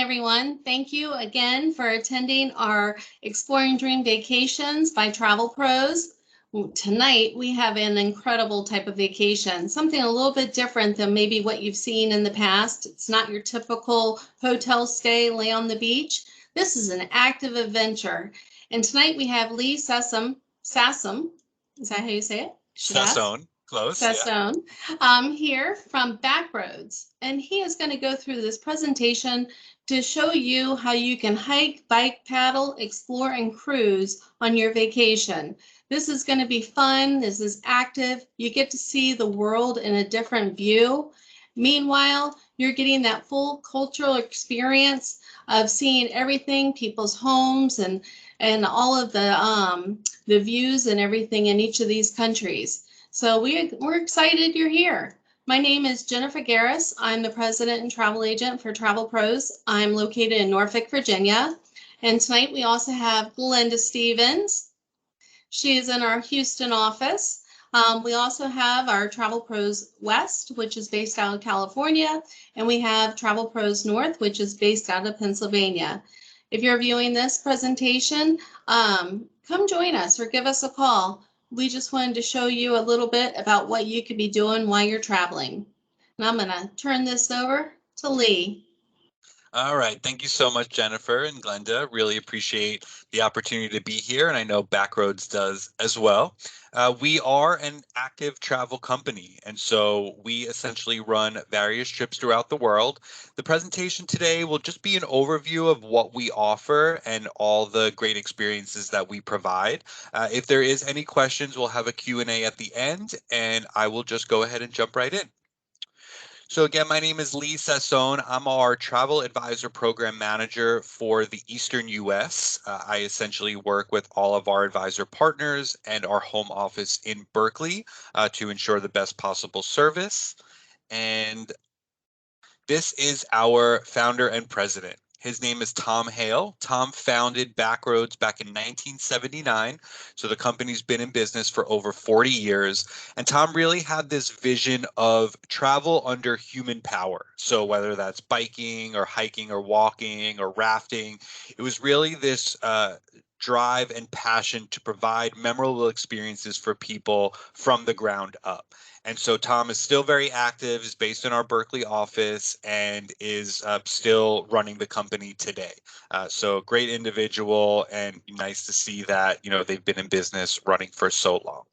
everyone. Thank you again for attending our Exploring Dream Vacations by Travel Pros. Tonight, we have an incredible type of vacation, something a little bit different than maybe what you've seen in the past. It's not your typical hotel stay, lay on the beach. This is an active adventure. And tonight we have Lee Sassam. Is that how you say it? Should ask. Sassone, close, yeah. Sassone, here from Backroads. And he is going to go through this presentation to show you how you can hike, bike, paddle, explore, and cruise on your vacation. This is going to be fun. This is active. You get to see the world in a different view. Meanwhile, you're getting that full cultural experience of seeing everything, people's homes and all of the views and everything in each of these countries. So we're excited you're here. My name is Jennifer Garris. I'm the president and travel agent for Travel Pros. I'm located in Norfolk, Virginia. And tonight we also have Glenda Stevens. She is in our Houston office. We also have our Travel Pros West, which is based out of California, and we have Travel Pros North, which is based out of Pennsylvania. If you're viewing this presentation, come join us or give us a call. We just wanted to show you a little bit about what you could be doing while you're traveling. And I'm going to turn this over to Lee. All right. Thank you so much, Jennifer and Glenda. Really appreciate the opportunity to be here, and I know Backroads does as well. We are an active travel company, and so we essentially run various trips throughout the world. The presentation today will just be an overview of what we offer and all the great experiences that we provide. If there is any questions, we'll have a Q&A at the end, and I will just go ahead and jump right in. So again, my name is Lee Sassone. I'm our travel advisor program manager for the Eastern US. I essentially work with all of our advisor partners and our home office in Berkeley to ensure the best possible service. And this is our founder and president. His name is Tom Hale. Tom founded Backroads back in 1979. So the company's been in business for over 40 years. And Tom really had this vision of travel under human power. So whether that's biking or hiking or walking or rafting, it was really this drive and passion to provide memorable experiences for people from the ground up. And so Tom is still very active, is based in our Berkeley office, and is still running the company today. So great individual, and nice to see that, they've been in business running for so long.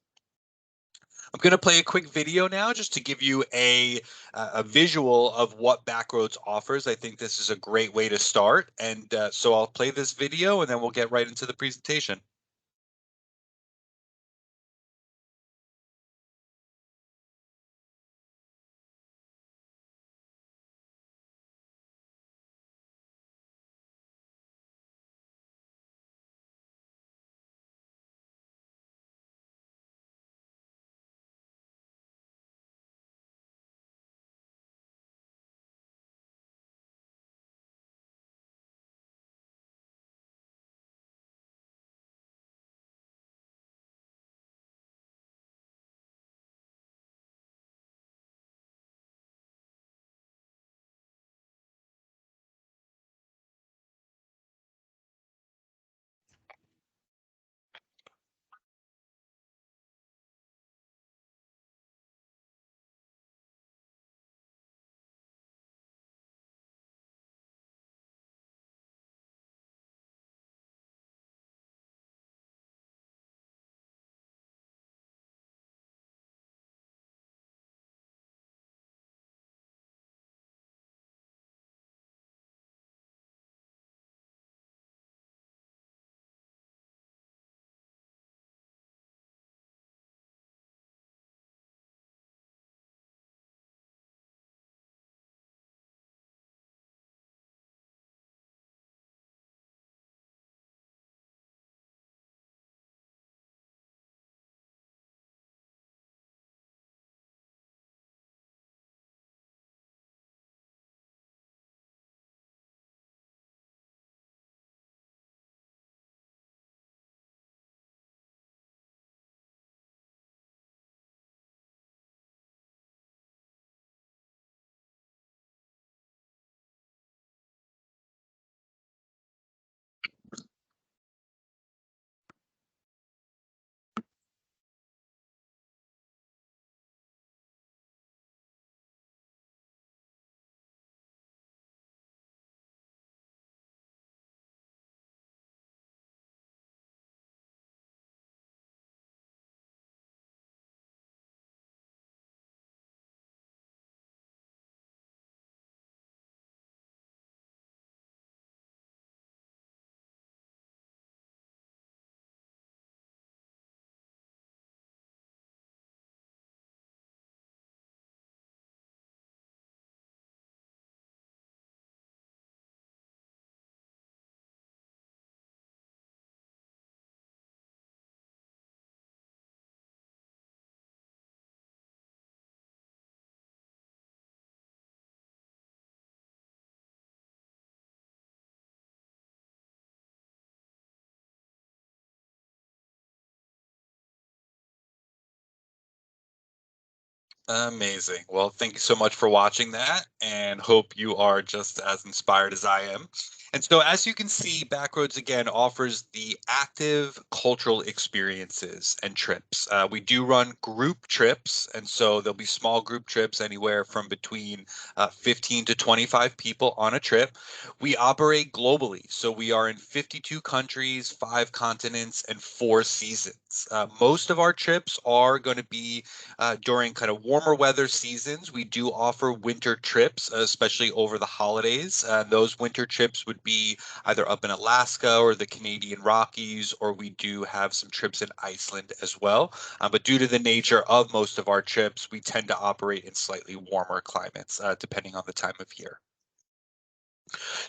I'm going to play a quick video now just to give you a visual of what Backroads offers. I think this is a great way to start. And so I'll play this video and then we'll get right into the presentation. Amazing. Well, thank you so much for watching that, and hope you are just as inspired as I am. And so, as you can see, Backroads again offers the active cultural experiences and trips. We do run group trips, and so there'll be small group trips anywhere from between 15 to 25 people on a trip. We operate globally, so we are in 52 countries, 5 continents, and 4 seasons. Most of our trips are going to be during kind of warmer weather seasons. We do offer winter trips, especially over the holidays. Those winter trips would be either up in Alaska or the Canadian Rockies, or we do have some trips in Iceland as well. But due to the nature of most of our trips, we tend to operate in slightly warmer climates, depending on the time of year.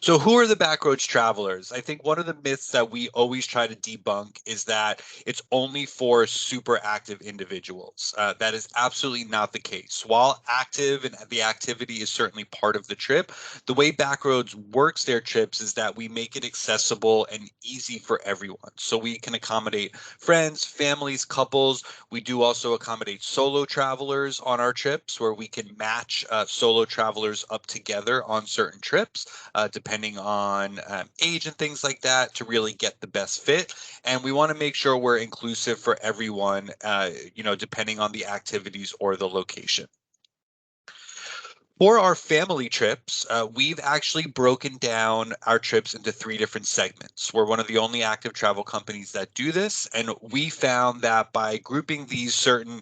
So, who are the backroads travelers? I think one of the myths that we always try to debunk is that it's only for super active individuals. That is absolutely not the case. While active and the activity is certainly part of the trip, the way Backroads works their trips is that we make it accessible and easy for everyone. So, we can accommodate friends, families, couples. We do also accommodate solo travelers on our trips where we can match solo travelers up together on certain trips depending on age and things like that to really get the best fit. And we want to make sure we're inclusive for everyone, depending on the activities or the location. For our family trips, we've actually broken down our trips into 3 different segments. We're one of the only active travel companies that do this, and we found that by grouping these certain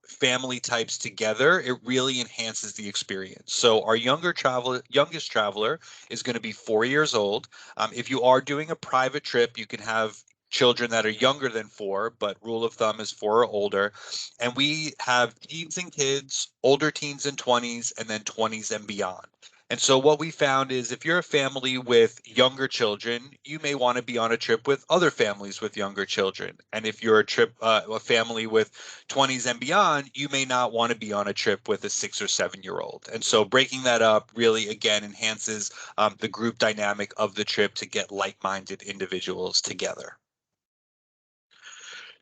family types together, it really enhances the experience. So our youngest traveler is going to be 4 years old. If you are doing a private trip, you can have children that are younger than 4, but rule of thumb is 4 or older. And we have teens and kids, older teens and 20s, and then 20s and beyond. And so what we found is if you're a family with younger children, you may want to be on a trip with other families with younger children. And if you're a family with 20s and beyond, you may not want to be on a trip with a 6 or 7 year old. And so breaking that up really, again, enhances the group dynamic of the trip to get like-minded individuals together.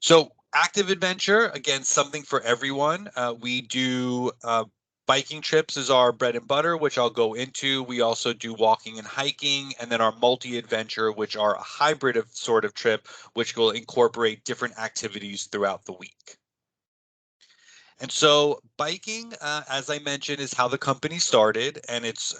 So active adventure, again, something for everyone. We do biking trips is our bread and butter, which I'll go into. We also do walking and hiking, and then our multi-adventure, which are a hybrid of sort of trip, which will incorporate different activities throughout the week. And so biking, as I mentioned, is how the company started. And it's,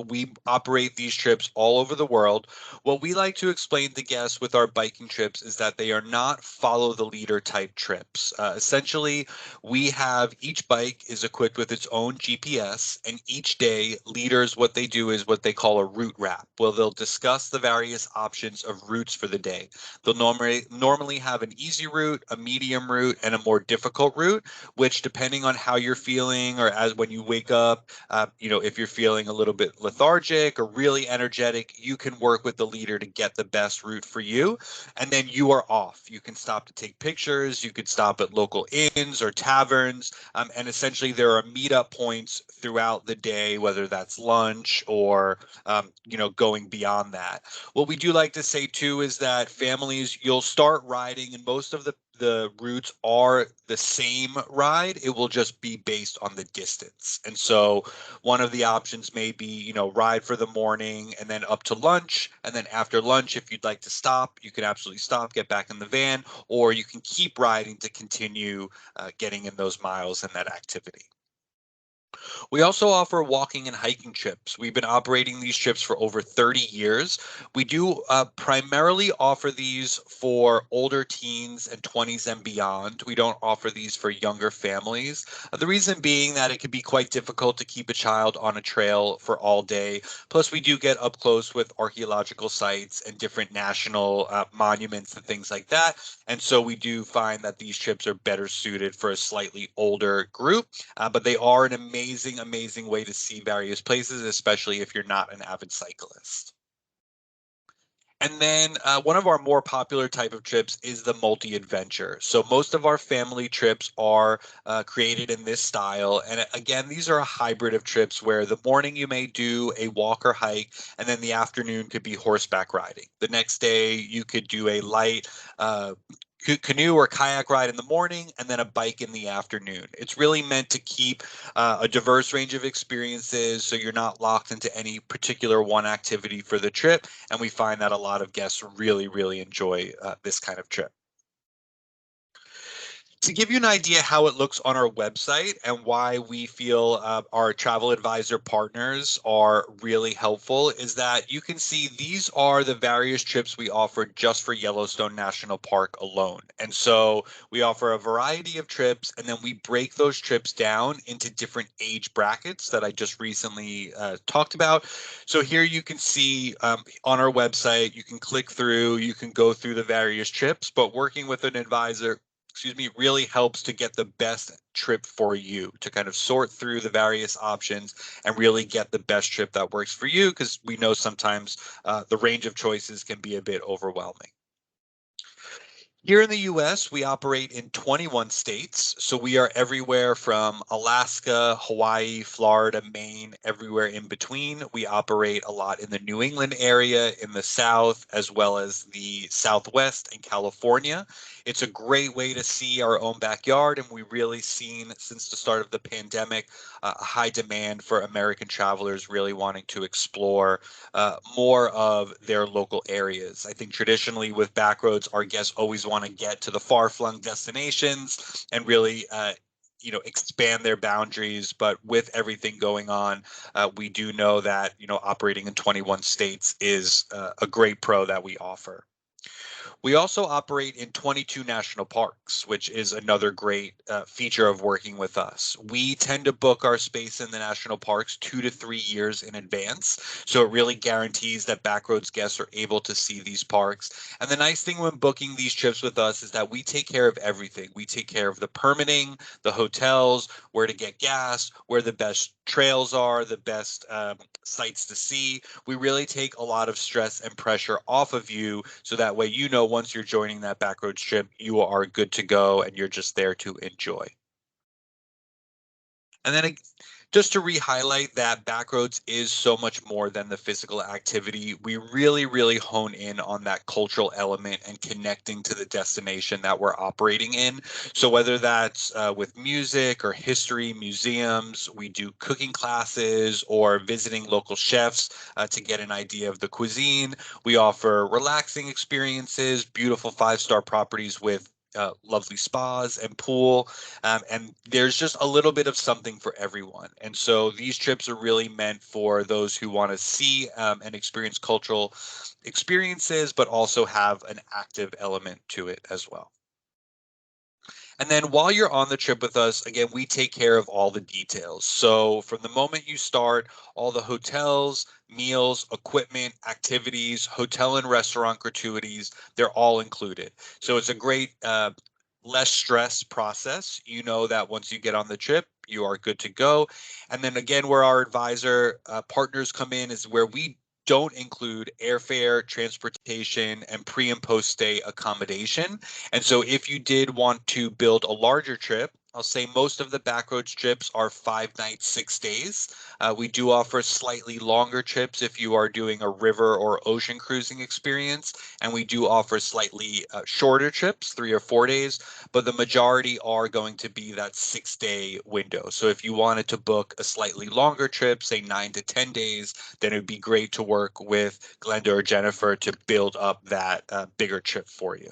we operate these trips all over the world. What we like to explain to guests with our biking trips is that they are not follow the leader type trips. Essentially, we have each bike is equipped with its own GPS, and each day, leaders, what they do is what they call a route wrap. Well, they'll discuss the various options of routes for the day. They'll normally have an easy route, a medium route, and a more difficult route, which depending on how you're feeling or as when you wake up, if you're feeling a little bit lethargic or really energetic, you can work with the leader to get the best route for you. And then you are off. You can stop to take pictures. You could stop at local inns or taverns. And essentially there are meetup points throughout the day, whether that's lunch or, going beyond that. What we do like to say too is that families, you'll start riding, and most of the routes are the same ride. It will just be based on the distance. And so one of the options may be, ride for the morning and then up to lunch. And then after lunch, if you'd like to stop, you can absolutely stop, get back in the van, or you can keep riding to continue getting in those miles and that activity. We also offer walking and hiking trips. We've been operating these trips for over 30 years. We do primarily offer these for older teens and 20s and beyond. We don't offer these for younger families. The reason being that it can be quite difficult to keep a child on a trail for all day. Plus, we do get up close with archaeological sites and different national monuments and things like that. And so we do find that these trips are better suited for a slightly older group, but they are an amazing way to see various places, especially if you're not an avid cyclist. And then one of our more popular type of trips is the multi-adventure. So most of our family trips are created in this style. And again, these are a hybrid of trips where the morning you may do a walk or hike, and then the afternoon could be horseback riding. The next day you could do a light canoe or kayak ride in the morning, and then a bike in the afternoon. It's really meant to keep a diverse range of experiences so you're not locked into any particular one activity for the trip. And we find that a lot of guests really, really enjoy this kind of trip. To give you an idea how it looks on our website and why we feel our travel advisor partners are really helpful is that you can see these are the various trips we offer just for Yellowstone National Park alone. And so we offer a variety of trips, and then we break those trips down into different age brackets that I just recently talked about. So here you can see on our website, you can click through, you can go through the various trips, but working with an advisor, really helps to get the best trip for you, to kind of sort through the various options and really get the best trip that works for you, because we know sometimes the range of choices can be a bit overwhelming. Here in the US, we operate in 21 states. So we are everywhere from Alaska, Hawaii, Florida, Maine, everywhere in between. We operate a lot in the New England area, in the South, as well as the Southwest and California. It's a great way to see our own backyard. And we've really seen since the start of the pandemic a high demand for American travelers really wanting to explore more of their local areas. I think traditionally with Backroads, our guests always want to get to the far-flung destinations and really expand their boundaries. But with everything going on, we do know that operating in 21 states is a great pro that we offer. We also operate in 22 national parks, which is another great feature of working with us. We tend to book our space in the national parks 2 to 3 years in advance. So it really guarantees that Backroads guests are able to see these parks. And the nice thing when booking these trips with us is that we take care of everything. We take care of the permitting, the hotels, where to get gas, where the best trails are, the best sites to see. We really take a lot of stress and pressure off of you, so that way once you're joining that Backroads trip, you are good to go and you're just there to enjoy. And then just to re-highlight that Backroads is so much more than the physical activity. We really, really hone in on that cultural element and connecting to the destination that we're operating in. So whether that's with music or history, museums, we do cooking classes or visiting local chefs to get an idea of the cuisine. We offer relaxing experiences, beautiful 5-star properties with lovely spas and pool. And there's just a little bit of something for everyone. And so these trips are really meant for those who want to see and experience cultural experiences, but also have an active element to it as well. And then while you're on the trip with us, again, we take care of all the details. So from the moment you start, all the hotels, meals, equipment, activities, hotel and restaurant gratuities, they're all included. So it's a great, less stress process. You know that once you get on the trip, you are good to go. And then again, where our advisor partners come in is where we don't include airfare, transportation, and pre and post stay accommodation. And so if you did want to build a larger trip, I'll say most of the Backroads trips are 5 nights, 6 days. We do offer slightly longer trips if you are doing a river or ocean cruising experience, and we do offer slightly shorter trips, 3 or 4 days, but the majority are going to be that 6-day window. So if you wanted to book a slightly longer trip, say 9 to 10 days, then it would be great to work with Glenda or Jennifer to build up that bigger trip for you.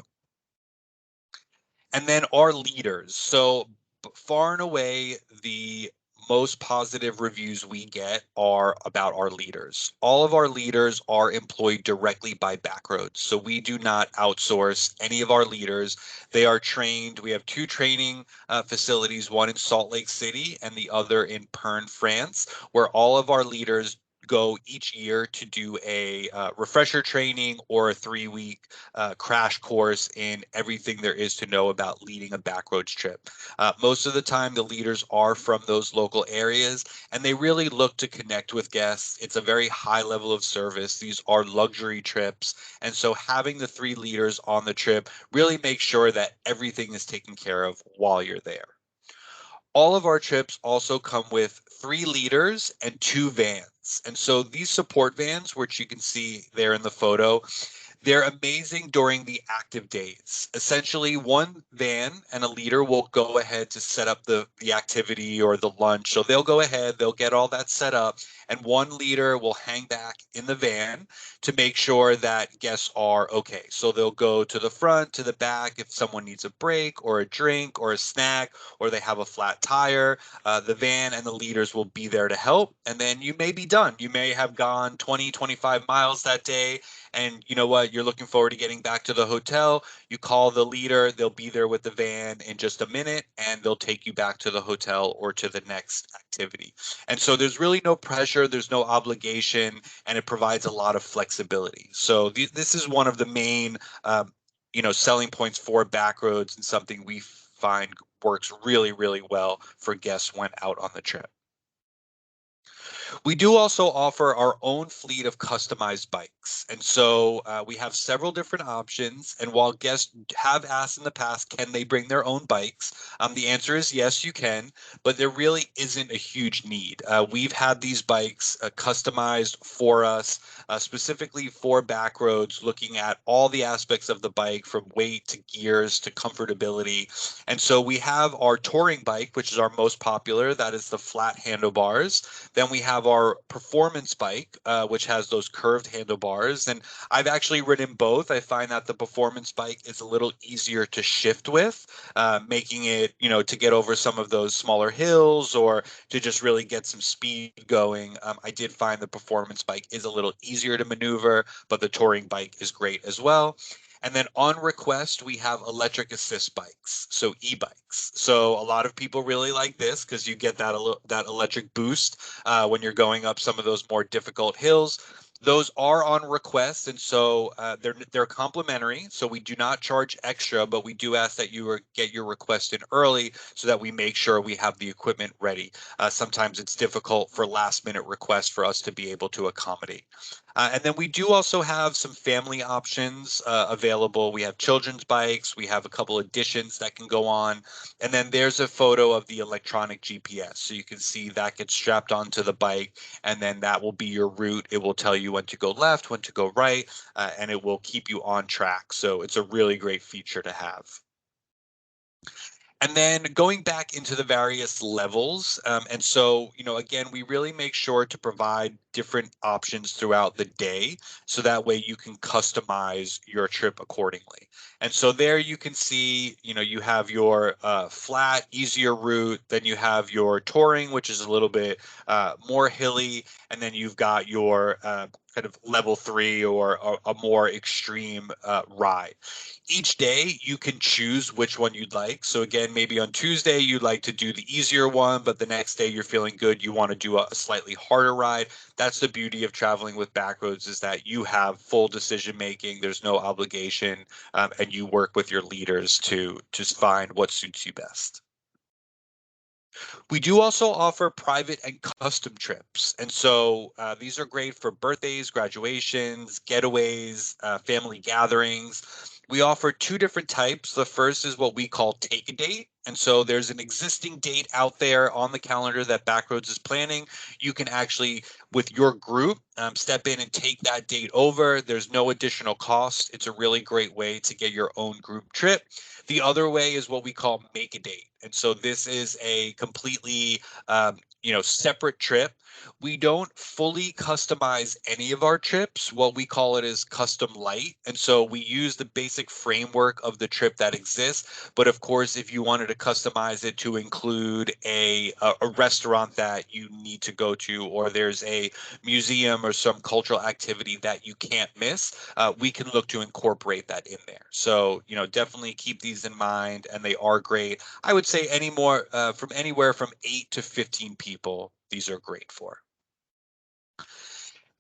And then our leaders. So far and away, the most positive reviews we get are about our leaders. All of our leaders are employed directly by Backroads. So we do not outsource any of our leaders. They are trained. We have 2 training facilities, one in Salt Lake City and the other in Pern, France, where all of our leaders go each year to do a refresher training or a 3-week crash course in everything there is to know about leading a Backroads trip. Most of the time, the leaders are from those local areas, and they really look to connect with guests. It's a very high level of service. These are luxury trips, and so having the 3 leaders on the trip really makes sure that everything is taken care of while you're there. All of our trips also come with 3 leaders and 2 vans. And so these support vans, which you can see there in the photo, They're amazing during the active days. Essentially, one van and a leader will go ahead to set up the activity or the lunch. So they'll go ahead, they'll get all that set up, and one leader will hang back in the van to make sure that guests are okay. So they'll go to the front, to the back if someone needs a break or a drink or a snack or they have a flat tire. The van and the leaders will be there to help. And then you may be done. You may have gone 20, 25 miles that day. And you know what? You're looking forward to getting back to the hotel. You call the leader, they'll be there with the van in just a minute, and they'll take you back to the hotel or to the next activity. And so there's really no pressure, there's no obligation, and it provides a lot of flexibility. So this is one of the main, selling points for Backroads and something we find works really, really well for guests when out on the trip. We do also offer our own fleet of customized bikes. And so we have several different options. And while guests have asked in the past, can they bring their own bikes? The answer is yes, you can, but there really isn't a huge need. We've had these bikes customized for us, specifically for Backroads, looking at all the aspects of the bike from weight to gears to comfortability. And so we have our touring bike, which is our most popular. That is the flat handlebars. Then we have our performance bike, which has those curved handlebars. And I've actually ridden both. I find that the performance bike is a little easier to shift with, making it, to get over some of those smaller hills or to just really get some speed going. I did find the performance bike is a little easier to maneuver, but the touring bike is great as well. And then on request, we have electric assist bikes, so e-bikes. So a lot of people really like this because you get that electric boost when you're going up some of those more difficult hills. Those are on request, and so they're complimentary. So we do not charge extra, but we do ask that you get your request in early so that we make sure we have the equipment ready. Sometimes it's difficult for last-minute requests for us to be able to accommodate. And then we do also have some family options available. We have children's bikes. We have a couple additions that can go on. And then there's a photo of the electronic GPS. So you can see that gets strapped onto the bike, and then that will be your route. It will tell you when to go left, when to go right, and it will keep you on track. So it's a really great feature to have. And then going back into the various levels. And so, again, we really make sure to provide different options throughout the day. So that way you can customize your trip accordingly. And so there you can see, you have your flat, easier route. Then you have your touring, which is a little bit more hilly. And then you've got your kind of level 3 or a more extreme ride. Each day you can choose which one you'd like. So again, maybe on Tuesday you'd like to do the easier one, but the next day you're feeling good, you want to do a slightly harder ride. That's the beauty of traveling with Backroads, is that you have full decision making. There's no obligation, and you work with your leaders to just find what suits you best. We do also offer private and custom trips. And so these are great for birthdays, graduations, getaways, family gatherings. We offer two different types. The first is what we call take a date. And so there's an existing date out there on the calendar that Backroads is planning. You can actually, with your group, step in and take that date over. There's no additional cost. It's a really great way to get your own group trip. The other way is what we call make a date. And so this is a completely separate trip. We don't fully customize any of our trips. What we call it is custom light. And so we use the basic framework of the trip that exists. But of course, if you wanted to customize it to include a restaurant that you need to go to, or there's a museum or some cultural activity that you can't miss, we can look to incorporate that in there. So, definitely keep these in mind, and they are great. I would say from anywhere from 8 to 15 people, these are great for.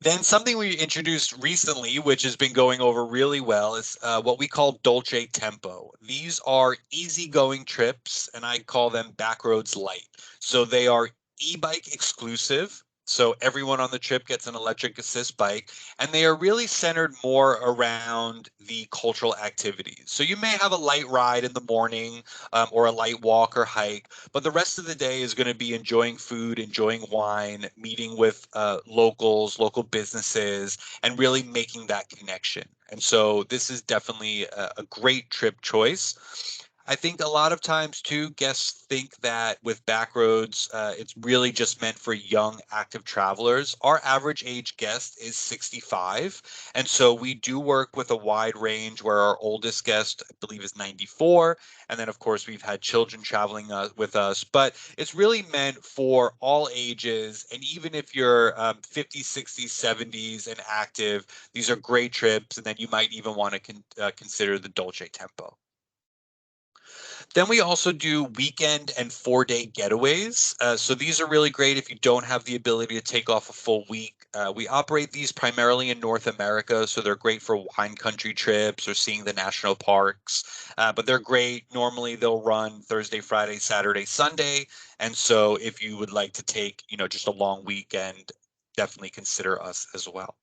Then something we introduced recently, which has been going over really well, is what we call Dolce Tempo. These are easygoing trips, and I call them Backroads Light. So they are e-bike exclusive. So everyone on the trip gets an electric assist bike, and they are really centered more around the cultural activities. So you may have a light ride in the morning, or a light walk or hike, but the rest of the day is going to be enjoying food, enjoying wine, meeting with locals, local businesses, and really making that connection. And so this is definitely a great trip choice. I think a lot of times too, guests think that with Backroads, it's really just meant for young active travelers. Our average age guest is 65. And so we do work with a wide range where our oldest guest, I believe, is 94. And then, of course, we've had children traveling with us. But it's really meant for all ages. And even if you're 50s, 60s, 70s and active, these are great trips. And then you might even want to consider the Dolce Tempo. Then we also do weekend and 4-day getaways. So these are really great if you don't have the ability to take off a full week. We operate these primarily in North America, so they're great for wine country trips or seeing the national parks. But they're great. Normally they'll run Thursday, Friday, Saturday, Sunday. And so if you would like to take, just a long weekend, definitely consider us as well.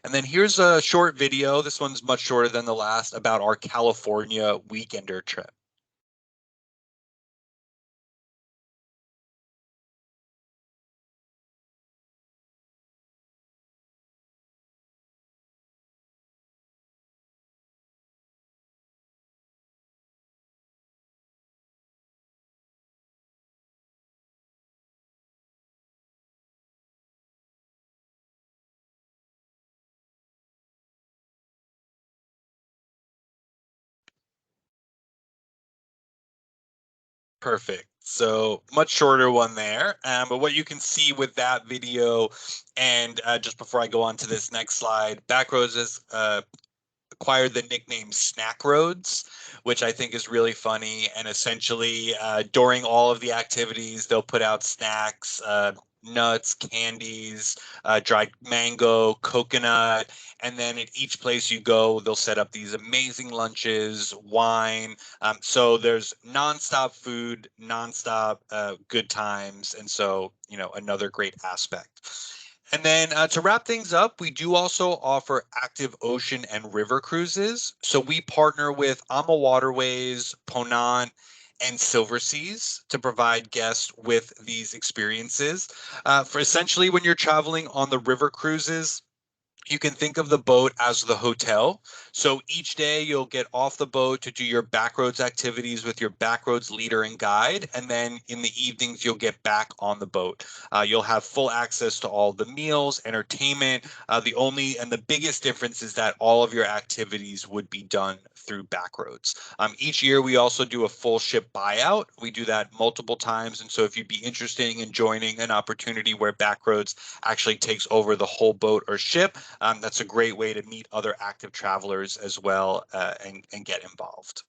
And then here's a short video. This one's much shorter than the last about our California weekender trip. Perfect. So much shorter one there. But what you can see with that video, and just before I go on to this next slide, Backroads has acquired the nickname Snack Roads, which I think is really funny. And essentially, during all of the activities, they'll put out snacks, nuts, candies, dried mango, coconut. And then at each place you go, they'll set up these amazing lunches, wine. So there's nonstop food, nonstop good times. And so, another great aspect. And then to wrap things up, we do also offer active ocean and river cruises. So we partner with Ama Waterways, Ponant, and Silver Seas to provide guests with these experiences. For essentially, when you're traveling on the river cruises, you can think of the boat as the hotel. So each day you'll get off the boat to do your backroads activities with your backroads leader and guide. And then in the evenings, you'll get back on the boat. You'll have full access to all the meals, entertainment. The only and the biggest difference is that all of your activities would be done through backroads. Each year, we also do a full ship buyout. We do that multiple times. And so if you'd be interested in joining an opportunity where backroads actually takes over the whole boat or ship, that's a great way to meet other active travelers as well, and get involved.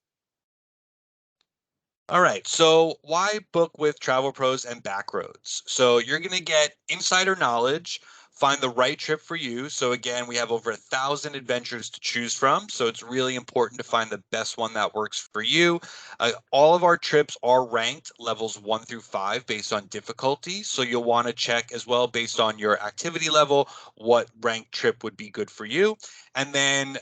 All right, so why book with Travel Pros and Backroads? So you're going to get insider knowledge, find the right trip for you. So again, we have over 1,000 adventures to choose from. So it's really important to find the best one that works for you. All of our trips are ranked levels 1 through 5 based on difficulty. So you'll want to check as well based on your activity level, what ranked trip would be good for you. And then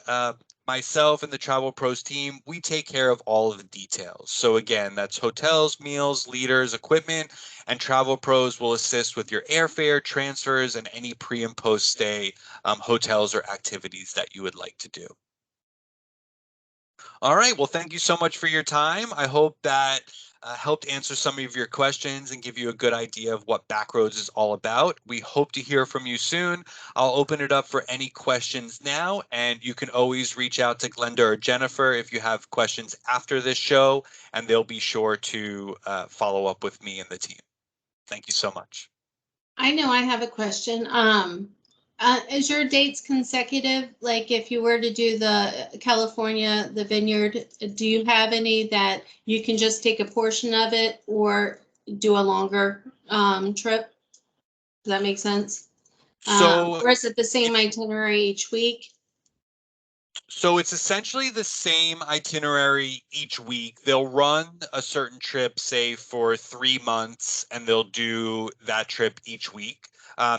myself and the Travel Pros team, we take care of all of the details. So again, that's hotels, meals, leaders, equipment, and Travel Pros will assist with your airfare, transfers, and any pre and post stay hotels or activities that you would like to do. All right. Well, thank you so much for your time. I hope that helped answer some of your questions and give you a good idea of what Backroads is all about. We hope to hear from you soon. I'll open it up for any questions now, and you can always reach out to Glenda or Jennifer if you have questions after this show, and they'll be sure to follow up with me and the team. Thank you so much. I know I have a question. Is your dates consecutive? Like if you were to do the California, the vineyard, do you have any that you can just take a portion of it or do a longer trip? Does that make sense? So Or is it the same itinerary each week? So it's essentially the same itinerary each week. They'll run a certain trip, say for 3 months, and they'll do that trip each week.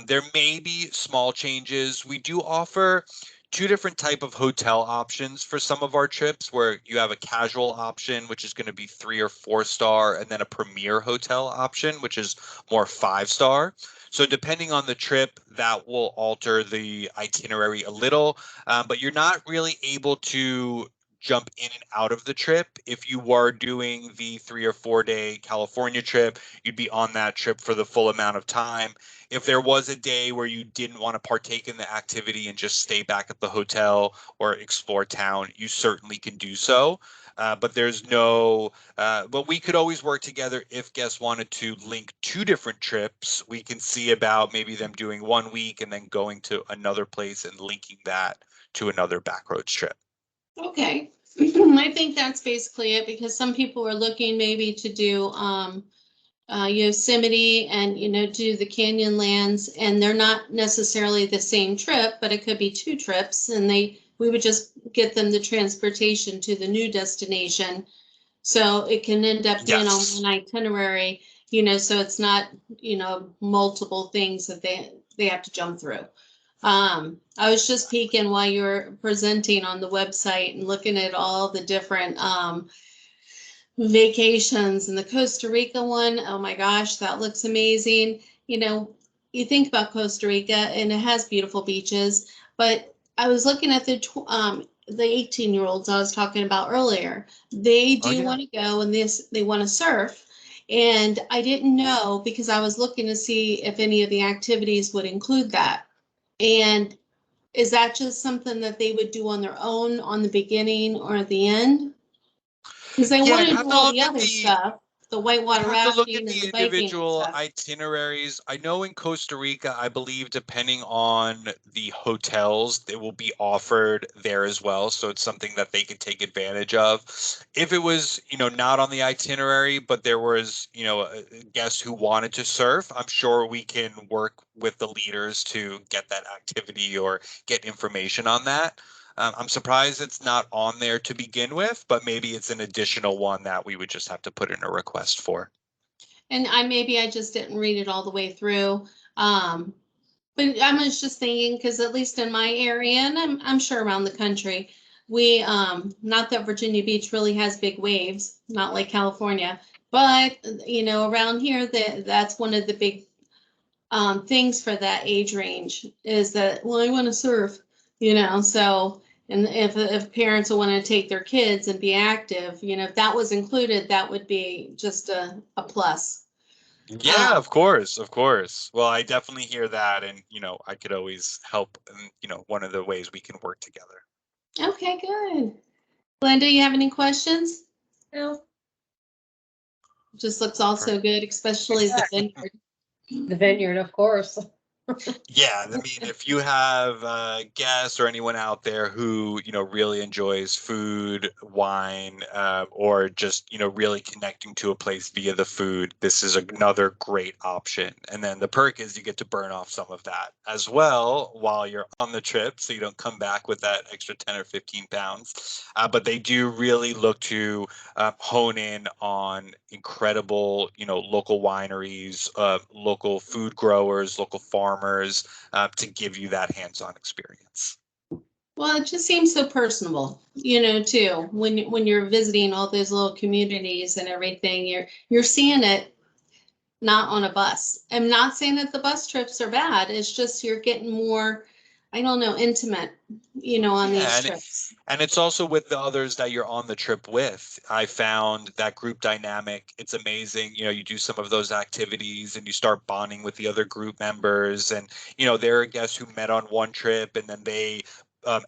There may be small changes. We do offer two different type of hotel options for some of our trips, where you have a casual option, which is going to be 3 or 4 star, and then a premier hotel option, which is more 5 star. So depending on the trip, that will alter the itinerary a little, but you're not really able to jump in and out of the trip. If you were doing the 3 or 4 day California trip, you'd be on that trip for the full amount of time. If there was a day where you didn't want to partake in the activity and just stay back at the hotel or explore town, you certainly can do so. But there's no, but we could always work together if guests wanted to link two different trips. We can see about maybe them doing 1 week and then going to another place and linking that to another backroads trip. Okay. I think that's basically it, because some people are looking maybe to do Yosemite and, do the Canyonlands, and they're not necessarily the same trip, but it could be two trips, and we would just get them the transportation to the new destination. So it can end up being on Yes. one itinerary, so it's not, multiple things that they have to jump through. I was just peeking while you were presenting on the website and looking at all the different vacations, and the Costa Rica one. Oh my gosh, that looks amazing. You think about Costa Rica and it has beautiful beaches, but I was looking at the 18-year-olds I was talking about earlier. They Oh, do yeah. want to go, and they want to surf. And I didn't know, because I was looking to see if any of the activities would include that. And is that just something that they would do on their own on the beginning or at the end? Because they Yeah, want I'd to have do to all look the at other the stuff, the I'd whitewater have to look at rafting and the the biking and individual stuff. itineraries. I know in Costa Rica, I believe depending on the hotels, they will be offered there as well. So it's something that they can take advantage of. If it was, not on the itinerary, but there was, guests who wanted to surf, I'm sure we can work with the leaders to get that activity or get information on that. I'm surprised it's not on there to begin with, but maybe it's an additional one that we would just have to put in a request for. And maybe I just didn't read it all the way through. Um, but I was just thinking, because at least in my area, and I'm sure around the country, we not that Virginia Beach really has big waves, not like California, but around here, that's one of the big things for that age range, is that, well, I want to surf, so. And if parents will want to take their kids and be active, if that was included, that would be just a plus. Yeah, Um, of course, of course. Well, I definitely hear that, and I could always help. And one of the ways we can work together. okay, good. Glenda, you have any questions? No, Just looks all so good, especially the vineyard. the vineyard, of course. Yeah, I mean, if you have guests or anyone out there who really enjoys food, wine, or just really connecting to a place via the food, this is another great option. And then the perk is you get to burn off some of that as well while you're on the trip, so you don't come back with that extra 10 or 15 pounds. But they do really look to hone in on incredible, local wineries, local food growers, local farmers, to give you that hands-on experience. Well, it just seems so personable, too. When you're visiting all those little communities and everything, you're seeing it not on a bus. I'm not saying that the bus trips are bad. It's just you're getting more, I don't know, intimate, on Yeah, these and trips. and it's also with the others that you're on the trip with. I found that group dynamic. It's amazing. You do some of those activities and you start bonding with the other group members. And, there are guests who met on one trip and then they,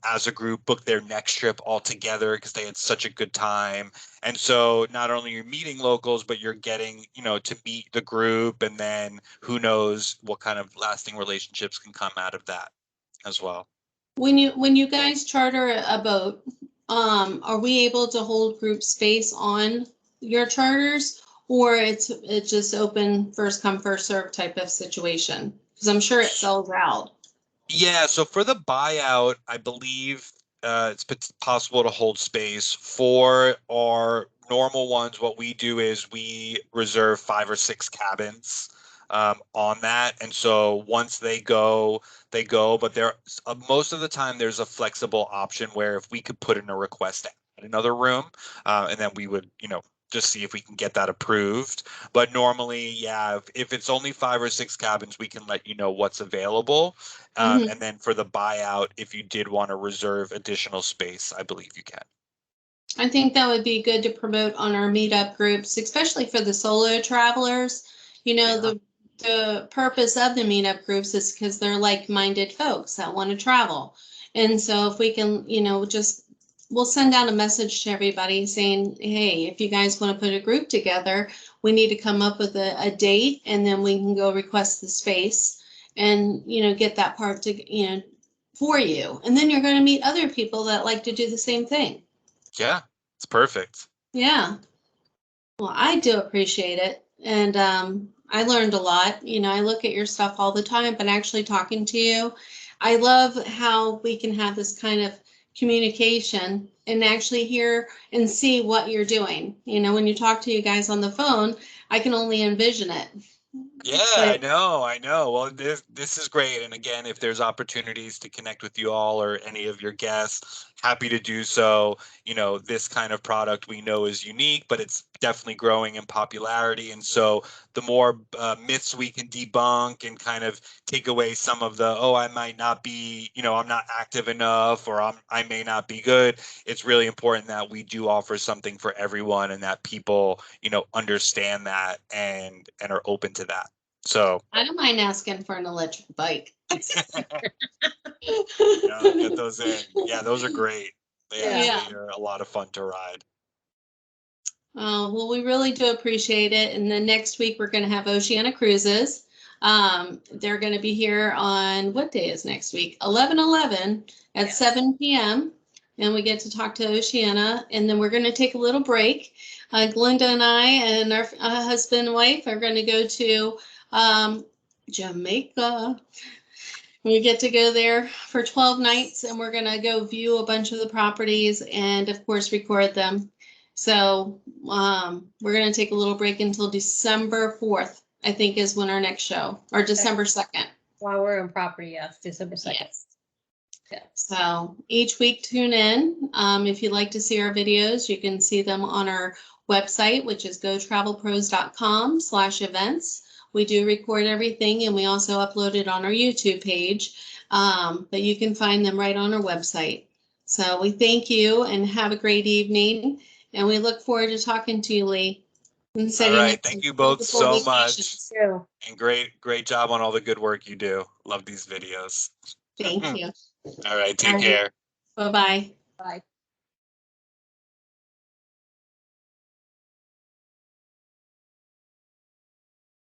as a group, booked their next trip all together because they had such a good time. And so not only you're meeting locals, but you're getting, to meet the group. And then who knows what kind of lasting relationships can come out of that as well. When you guys charter a boat, are we able to hold group space on your charters, or it's just open first come first serve type of situation? Because I'm sure it sells out. Yeah, so for the buyout, I believe possible to hold space. For our normal ones, what we do is we reserve 5 or 6 cabins on that, and so once they go, they go. But there, most of the time, there's a flexible option where if we could put in a request to add another room, and then we would, just see if we can get that approved. But normally, yeah, if it's only 5 or 6 cabins, we can let you know what's available. Mhm. And then for the buyout, if you did want to reserve additional space, I believe you can. I think that would be good to promote on our meetup groups, especially for the solo travelers. Yeah. The purpose of the meetup groups is because they're like-minded folks that want to travel. And so if we can, we'll send out a message to everybody saying, hey, if you guys want to put a group together, we need to come up with a date, and then we can go request the space and, get that part to, for you. And then you're going to meet other people that like to do the same thing. Yeah, it's perfect. Yeah. Well, I do appreciate it. And I learned a lot. I look at your stuff all the time, but actually talking to you, I love how we can have this kind of communication and actually hear and see what you're doing. When you talk to you guys on the phone, I can only envision it. Yeah, But I know. Well, this is great. And again, if there's opportunities to connect with you all or any of your guests, happy to do so. This kind of product we know is unique, but it's definitely growing in popularity. And so the more myths we can debunk and kind of take away some of the, oh, I might not be, I'm not active enough, or I may not be good. It's really important that we do offer something for everyone, and that people, understand that and are open to that. So I don't mind asking for an electric bike. get those in. Yeah, those are great. They Yeah. actually are a lot of fun to ride. Well, we really do appreciate it. And then next week, we're going to have Oceana Cruises. They're going to be here on, what day is next week? 11/11 at Yes. 7 p.m. And we get to talk to Oceana. And then we're going to take a little break. Glenda and I and our husband and wife are going to go to Jamaica. We get to go there for 12 nights, and we're going to go view a bunch of the properties and, of course, record them. So we're going to take a little break until December 4th, I think, is when our next show, or December 2nd. While we're on property, yes, December 2nd. Yes. Yeah. So each week, tune in. If you'd like to see our videos, you can see them on our website, which is gotravelpros.com/events. We do record everything, and we also upload it on our YouTube page, but you can find them right on our website. So we thank you and have a great evening, and we look forward to talking to you, Lee. And All right. Thank you both so much. True. And great job on all the good work you do. Love these videos. Thank you. All right. Take care. Bye-bye. Bye.